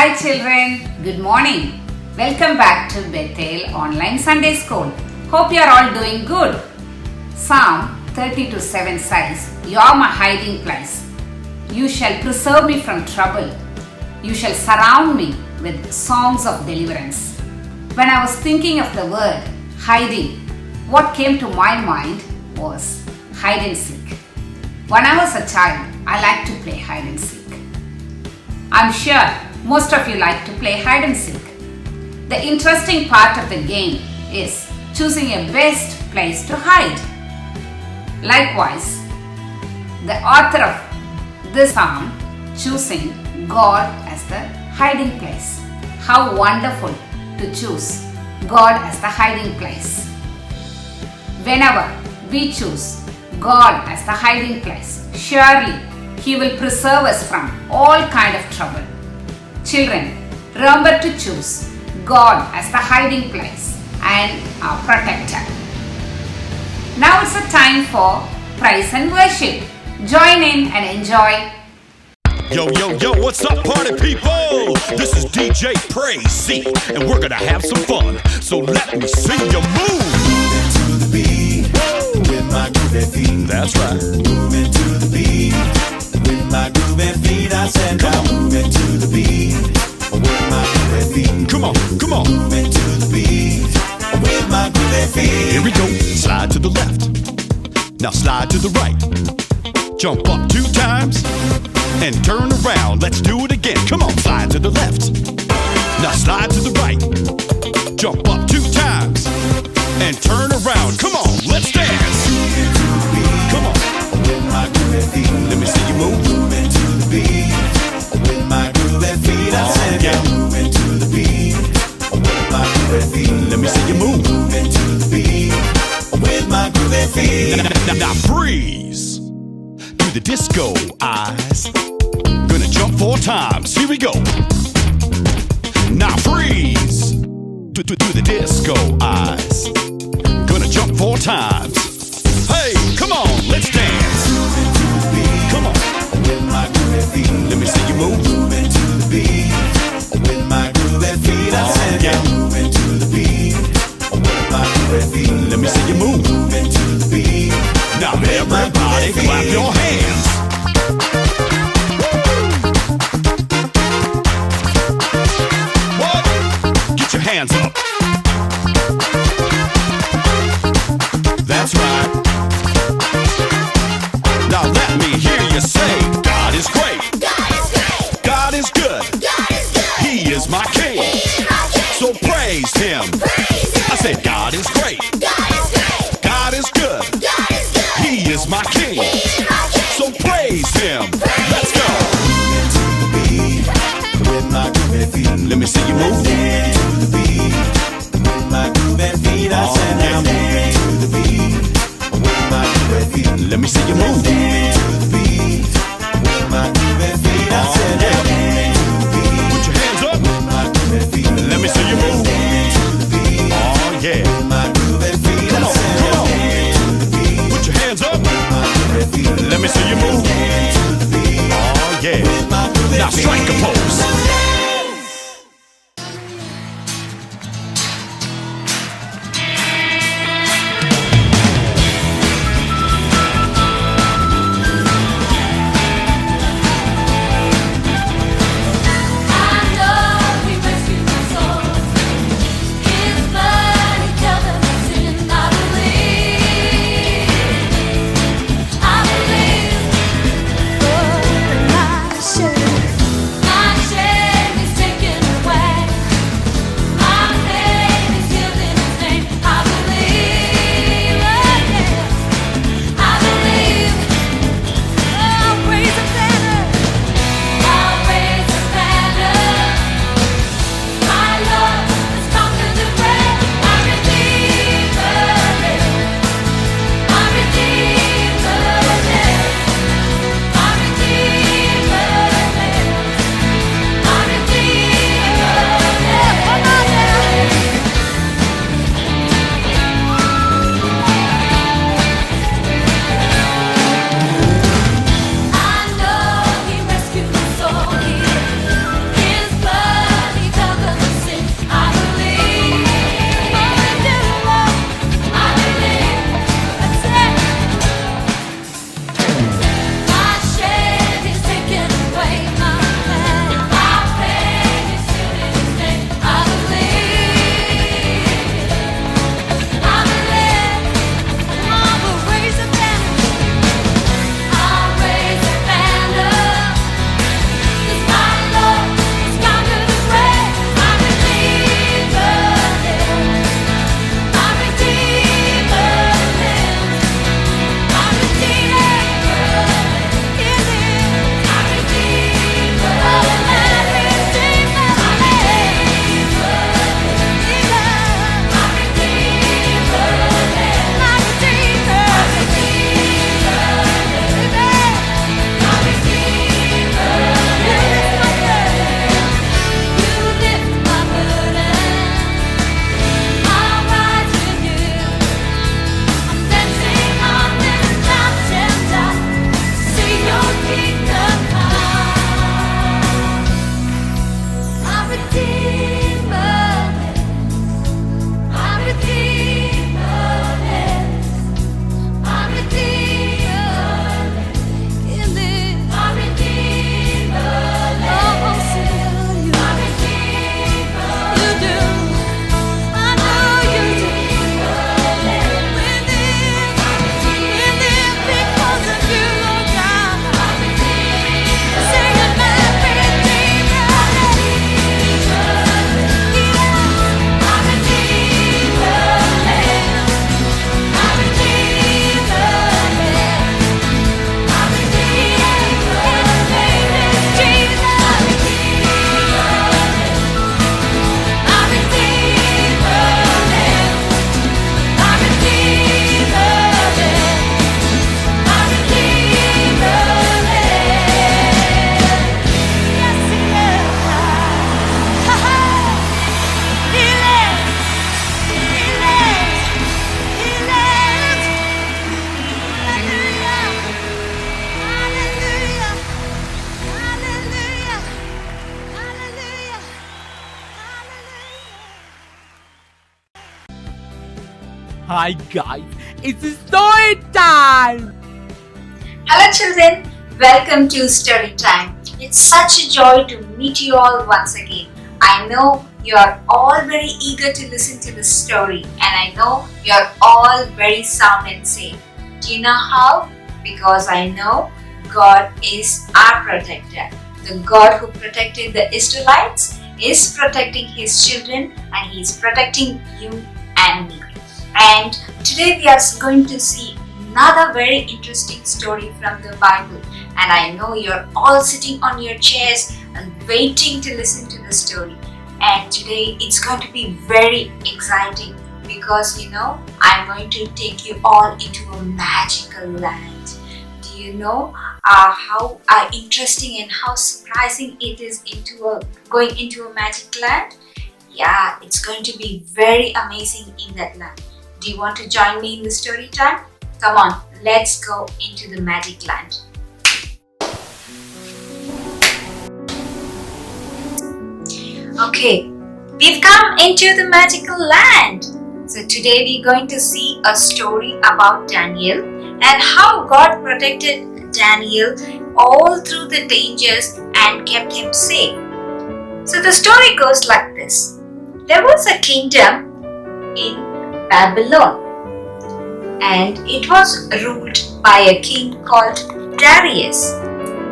Hi children, good morning. Welcome back to Bethel Online Sunday School. Hope you are all doing good. Psalm 32:7 says, You are my hiding place. You shall preserve me from trouble. You shall surround me with songs of deliverance. When I was thinking of the word hiding, what came to my mind was hide and seek. When I was a child, I liked to play hide and seek. I'm sure most of you like to play hide and seek. The interesting part of the game is choosing a best place to hide. Likewise, the author of this psalm choosing God as the hiding place. How wonderful to choose God as the hiding place. Whenever we choose God as the hiding place, surely He will preserve us from all kind of trouble. Children, remember to choose God as the hiding place and our protector. Now it's a time for praise and worship. Join in and enjoy. Yo, yo, yo, what's up, party people? This is DJ Praise C, and we're gonna have some fun. So let me see you move. Moving to the beat with my groovy feet. That's right. Moving to the beat with my groovy feet. I said, now moving to the beat with my groovy feet. Come on, come on. Moving to the beat with my groovy feet. Here we go. Slide to the left. Now slide to the right. Jump up 2 times and turn around. Let's do it again. Come on, slide to the left. Now slide to the right. Jump up 2 times and turn around. Come on, let's dance. Moving to the beat. Come on. With my groovy feet. Let me see you move. Moving to the beat with my groovy feet. I said, yeah. Moving to the beat with my groovy feet. Let me see you move. Moving to the beat with my groovy feet. Now freeze. Do the disco eyes. Gonna jump 4 times. Here we go. Now freeze. Do the disco eyes. Gonna jump 4 times. Hey, come on, let's dance. Moving to the beat. Come on. With my groovy feet. Let me see you move. Moving to the beat with my groovy feet. I said, yeah. Moving to the beat with my groovy feet. Let me see you move. Moving to the beat. Now everybody clap your hands. What? Get your hands up. That's right. Now let me hear you say, God is great. God is great. God is good. God is good. He is my King. He is my King. So praise Him. Praise Him. I said, God is great. God is great. God is good. God is good. He is my King. He is my King. So praise Him. Let's go. Moving to the beat with my groovy feet. Let me see you move. Dance to the beat with my groovy feet. I said, now moving to the beat with my groovy feet. Let me see you move. Dance to the beat with my groovy feet. I said, now moving to the beat Put your hands up. with my groovy feet. Let me see you move. Dance to the beat Oh yeah. with my groovy feet. Come I on, said, come now on. dance to the beat Put your hands up. with my groovy feet. Let me see you move. Dance to the beat Oh yeah. with my groovy Now strike a feet. pose. Hi guys, it's story time! Hello children, welcome to Story Time. It's such a joy to meet you all once again. I know you are all very eager to listen to the story and I know you are all very sound and safe. Do you know how? Because I know God is our protector. The God who protected the Israelites is protecting His children and He is protecting you and me. And today we are going to see another very interesting story from the Bible. And I know you're all sitting on your chairs and waiting to listen to the story. And today it's going to be very exciting because I'm going to take you all into a magical land. Do you know how interesting and how surprising it is going into a magic land? Yeah, it's going to be very amazing in that land. Do you want to join me in the story time? Come on, let's go into the magic land. Okay, we've come into the magical land. So today we're going to see a story about Daniel and how God protected Daniel all through the dangers and kept him safe. So the story goes like this. There was a kingdom in Babylon and it was ruled by a king called Darius.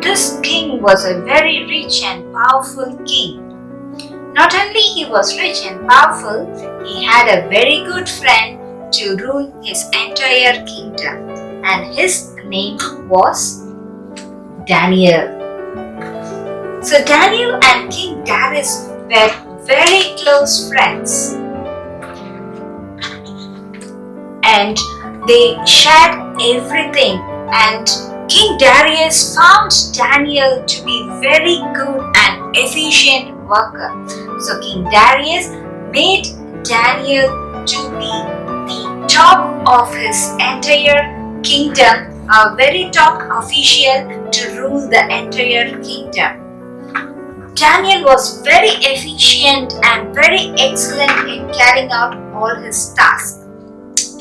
This king was a very rich and powerful king. Not only he was rich and powerful, he had a very good friend to rule his entire kingdom and his name was Daniel. So Daniel and King Darius were very close friends. And they shared everything and King Darius found Daniel to be very good and efficient worker. So King Darius made Daniel to be the top of his entire kingdom, a very top official to rule the entire kingdom. Daniel was very efficient and very excellent in carrying out all his tasks.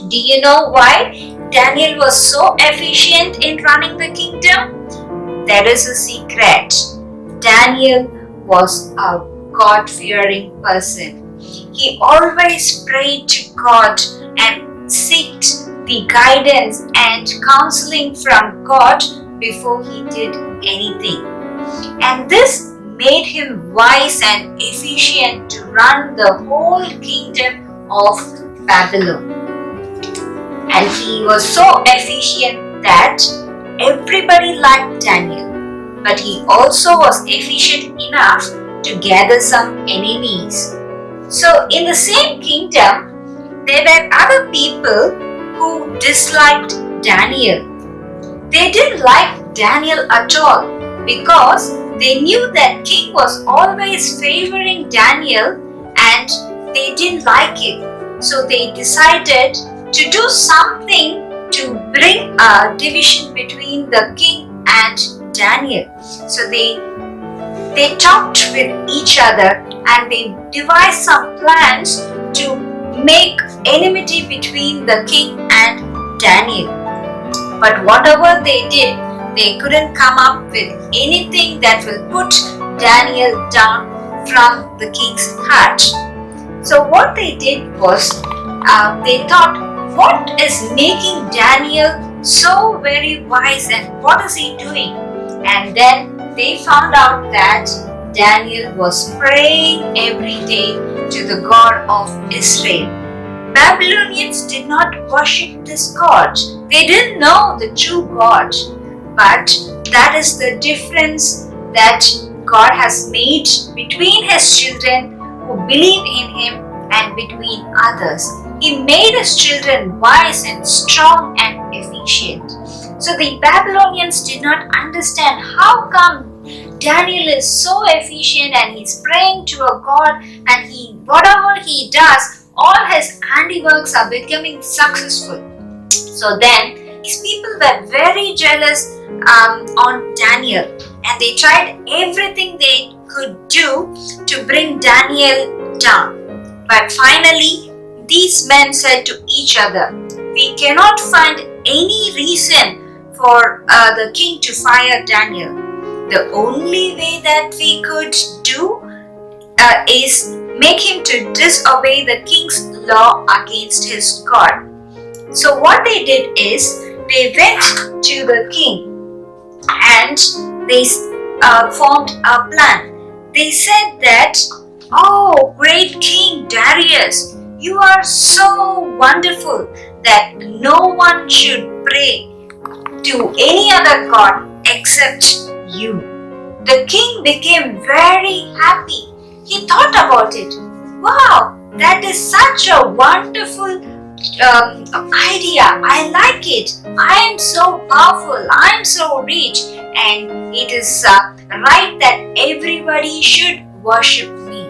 Do you know why Daniel was so efficient in running the kingdom? There is a secret. Daniel was a God-fearing person. He always prayed to God and sought the guidance and counseling from God before he did anything. And this made him wise and efficient to run the whole kingdom of Babylon. And he was so efficient that everybody liked Daniel. But he also was efficient enough to gather some enemies. So in the same kingdom, there were other people who disliked Daniel. They didn't like Daniel at all because they knew that king was always favoring Daniel and they didn't like it. So they decided to do something to bring a division between the king and Daniel. So they talked with each other and they devised some plans to make enmity between the king and Daniel. But whatever they did, they couldn't come up with anything that will put Daniel down from the king's heart. So what they did was, they thought, what is making Daniel so very wise and what is he doing? And then they found out that Daniel was praying every day to the God of Israel. Babylonians did not worship this God. They didn't know the true God. But that is the difference that God has made between His children who believe in Him and between others. He made His children wise and strong and efficient. So the Babylonians did not understand how come Daniel is so efficient and he's praying to a God and whatever he does, all his handiworks are becoming successful. So then these people were very jealous on Daniel and they tried everything they could do to bring Daniel down. But finally, these men said to each other, "We cannot find any reason for the king to fire Daniel. The only way that we could do is make him to disobey the king's law against his God." So what they did is they went to the king and they formed a plan. They said that, "Oh, great King Darius, you are so wonderful that no one should pray to any other god except you." The king became very happy. He thought about it. Wow, that is such a wonderful idea. I like it. I am so powerful. I am so rich. And it is right that everybody should worship me.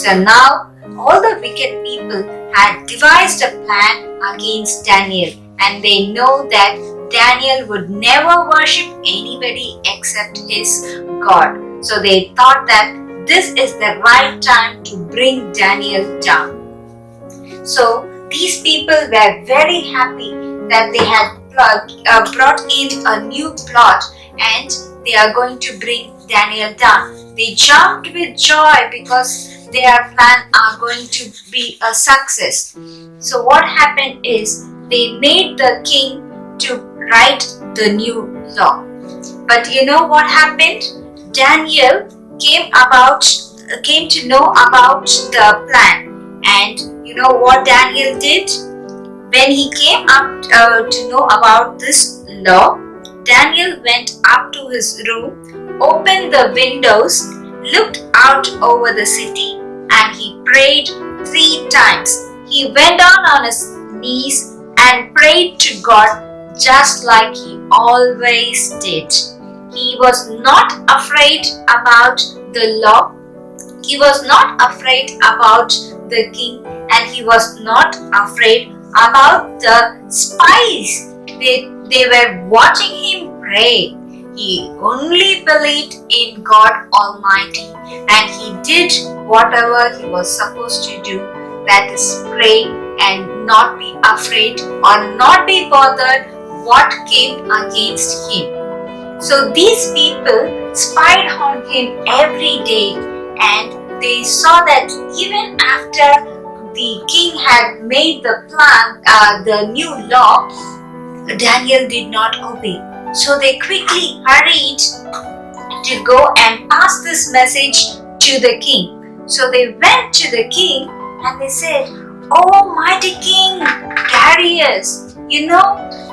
So now all the wicked people had devised a plan against Daniel, and they know that Daniel would never worship anybody except his God. So they thought that this is the right time to bring Daniel down. So these people were very happy that they had brought in a new plot and they are going to bring Daniel down. They jumped with joy because their plan are going to be a success. So what happened is they made the king to write the new law. But you know what happened? Daniel came to know about the plan, and you know what Daniel did? When he came up to know about this law, Daniel went up to his room, opened the windows, looked out over the city, and he prayed 3 times. He went down on his knees and prayed to God just like he always did. He was not afraid about the law. He was not afraid about the king, and he was not afraid about the spies. They were watching him pray. He only believed in God Almighty, and he did whatever he was supposed to do, that is pray and not be afraid or not be bothered what came against him. So these people spied on him every day, and they saw that even after the king had made the plan, the new law, Daniel did not obey. So they quickly hurried to go and pass this message to the king. So they went to the king and they said, "Oh, mighty King Darius, you know,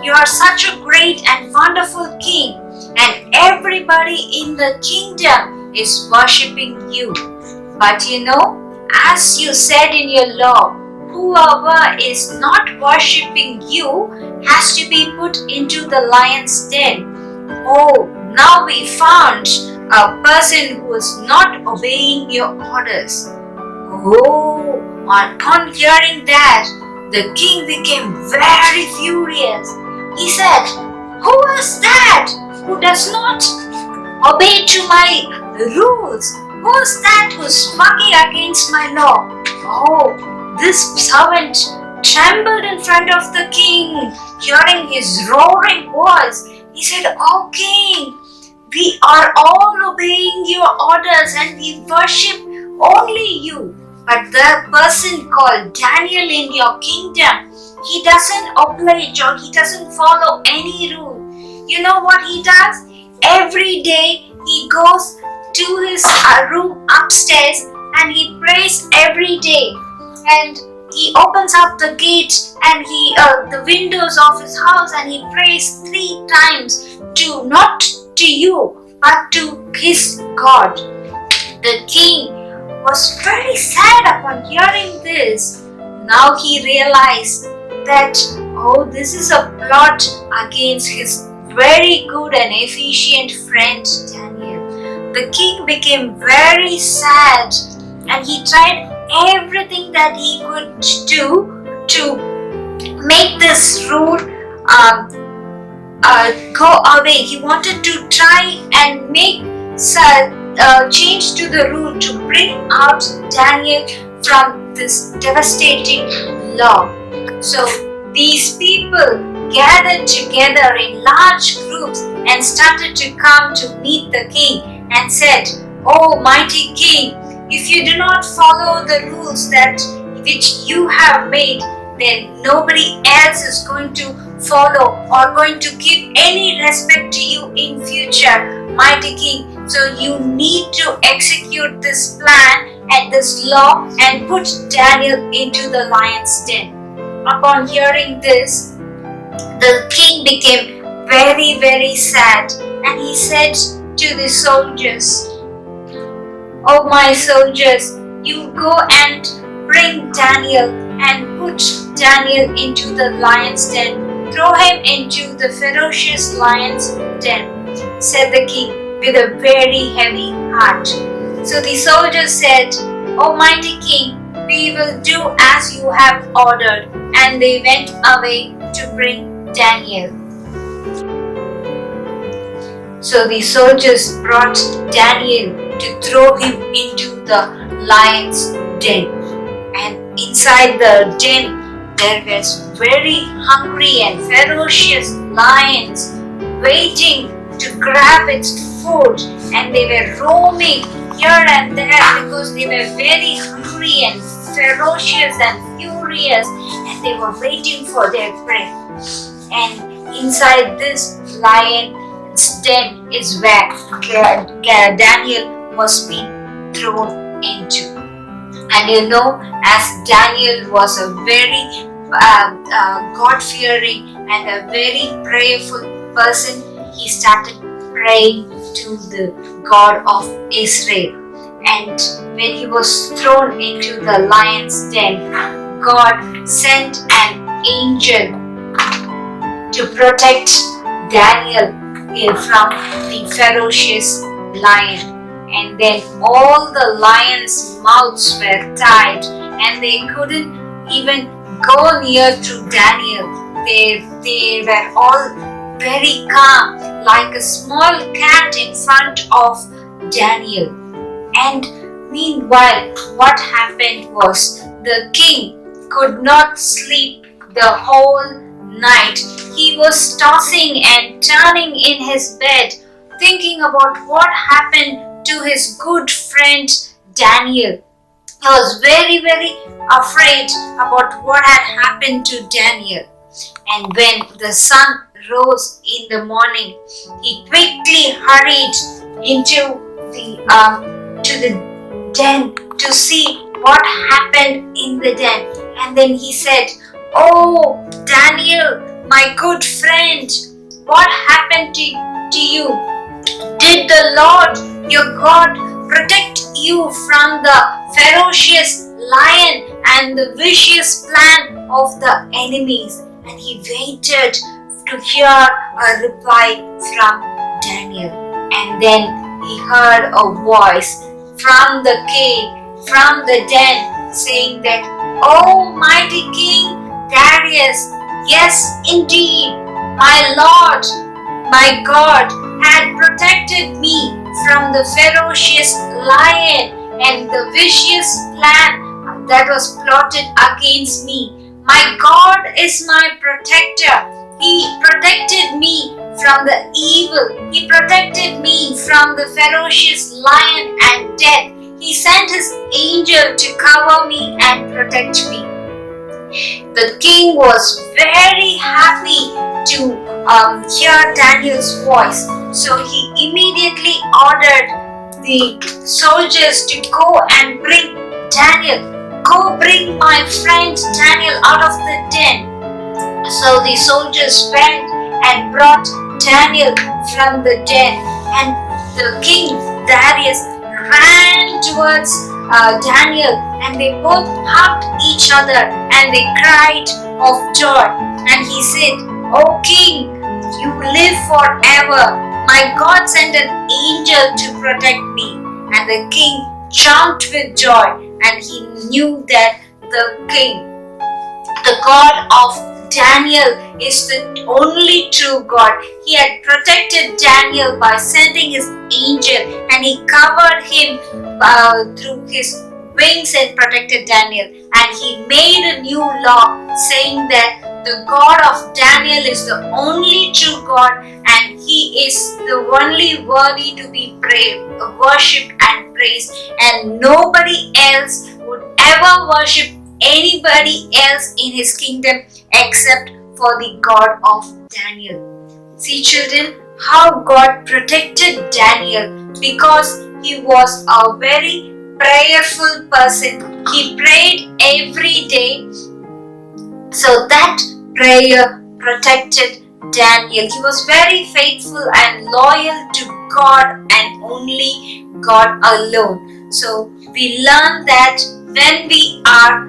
you are such a great and wonderful king, and everybody in the kingdom is worshipping you. But you know, as you said in your law, whoever is not worshipping you has to be put into the lion's den. Oh, now we found a person who is not obeying your orders." Oh, upon hearing that, the king became very furious. He said, "Who is that who does not obey to my rules? Who is that who is working against my law?" Oh, this servant trembled in front of the king, hearing his roaring voice. He said, "Oh king, we are all obeying your orders and we worship only you. But the person called Daniel in your kingdom, he doesn't obey or he doesn't follow any rule. You know what he does? Every day he goes to his room upstairs and he prays every day. And he opens up the gate and the windows of his house and he prays 3 times to not to you but to his God." The king was very sad upon hearing this. Now he realized that, oh, this is a plot against his very good and efficient friend Daniel. The king became very sad and he tried everything that he could do to make this rule go away. He wanted to try and make change to the rule to bring out Daniel from this devastating law. So these people gathered together in large groups and started to come to meet the king and said, "Oh mighty king, if you do not follow the rules which you have made, then nobody else is going to follow or going to give any respect to you in future, mighty king. So you need to execute this plan and this law and put Daniel into the lion's den." Upon hearing this, the king became very, very sad, and he said to the soldiers, "Oh my soldiers, you go and bring Daniel and put Daniel into the lion's den. Throw him into the ferocious lion's den," said the king with a very heavy heart. So the soldiers said, "O mighty king, we will do as you have ordered." And they went away to bring Daniel. So the soldiers brought Daniel to throw him into the lion's den. And inside the den, there was very hungry and ferocious lions waiting to grab its food, and they were roaming here and there because they were very hungry and ferocious and furious, and they were waiting for their prey. And inside this lion's den is where Daniel was being thrown into. And you know, as Daniel was a very God-fearing and a very prayerful person, he started praying to the God of Israel. And when he was thrown into the lion's den, God sent an angel to protect Daniel from the ferocious lion. And then all the lions' mouths were tied, and they couldn't even go near to Daniel. They were all very calm, like a small cat in front of Daniel. And meanwhile, what happened was the king could not sleep the whole night. He was tossing and turning in his bed, thinking about what happened to his good friend Daniel. He was very, very afraid about what had happened to Daniel. And when the sun rose in the morning, he quickly hurried into the den to see what happened in the den. And then he said, "Oh, Daniel, my good friend, what happened to you? Did the Lord your God protect you from the ferocious lion and the vicious plan of the enemies?" And he waited to hear a reply from Daniel. And then he heard a voice from the cave, from the den, saying that, "Oh, mighty King Darius, yes, indeed, my Lord, my God had protected me from the ferocious lion and the vicious plan that was plotted against me. My God is my protector. He protected me from the evil. He protected me from the ferocious lion and death. He sent his angel to cover me and protect me." The king was very happy to hear Daniel's voice. So he immediately ordered the soldiers to go and bring Daniel. "Go bring my friend Daniel out of the den." So the soldiers went and brought Daniel from the den, and the king Darius ran towards Daniel, and they both hugged each other and they cried of joy. And he said, "O king, you live forever. My God sent an angel to protect me." And the king jumped with joy, and he knew that the God of Daniel is the only true God. He had protected Daniel by sending his angel, and he covered him through his wings and protected Daniel. And he made a new law saying that the God of Daniel is the only true God and he is the only worthy to be worshipped and praised, and nobody else would ever worship anybody else in his kingdom except for the God of Daniel. See, children, how God protected Daniel because he was a very prayerful person. He prayed every day, so that prayer protected Daniel. He was very faithful and loyal to God and only God alone. So we learn that when we are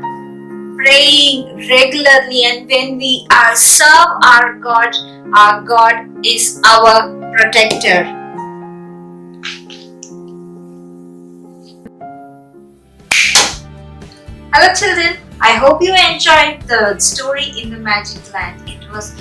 praying regularly and when we are serve our God is our protector. Hello children, I hope you enjoyed the story in the Magic Land. It was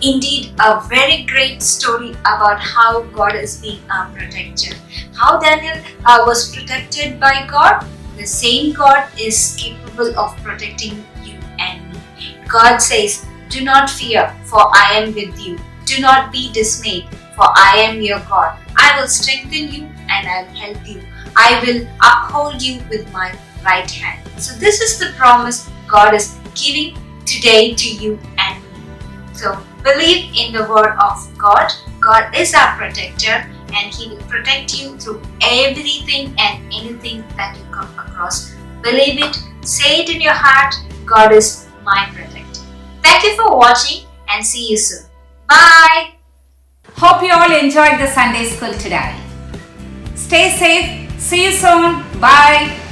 indeed a very great story about how God is being our protector. How Daniel was protected by God. The same God is capable of protecting you and me. God says, "Do not fear, for I am with you. Do not be dismayed, for I am your God. I will strengthen you and I will help you. I will uphold you with my right hand." So this is the promise God is giving today to you and me. So believe in the word of God. God is our protector and he will protect you through everything and anything that you come across. Believe it, say it in your heart. God is my protector. Thank you for watching and see you soon. Bye. Hope you all enjoyed the Sunday school today. Stay safe. See you soon. Bye.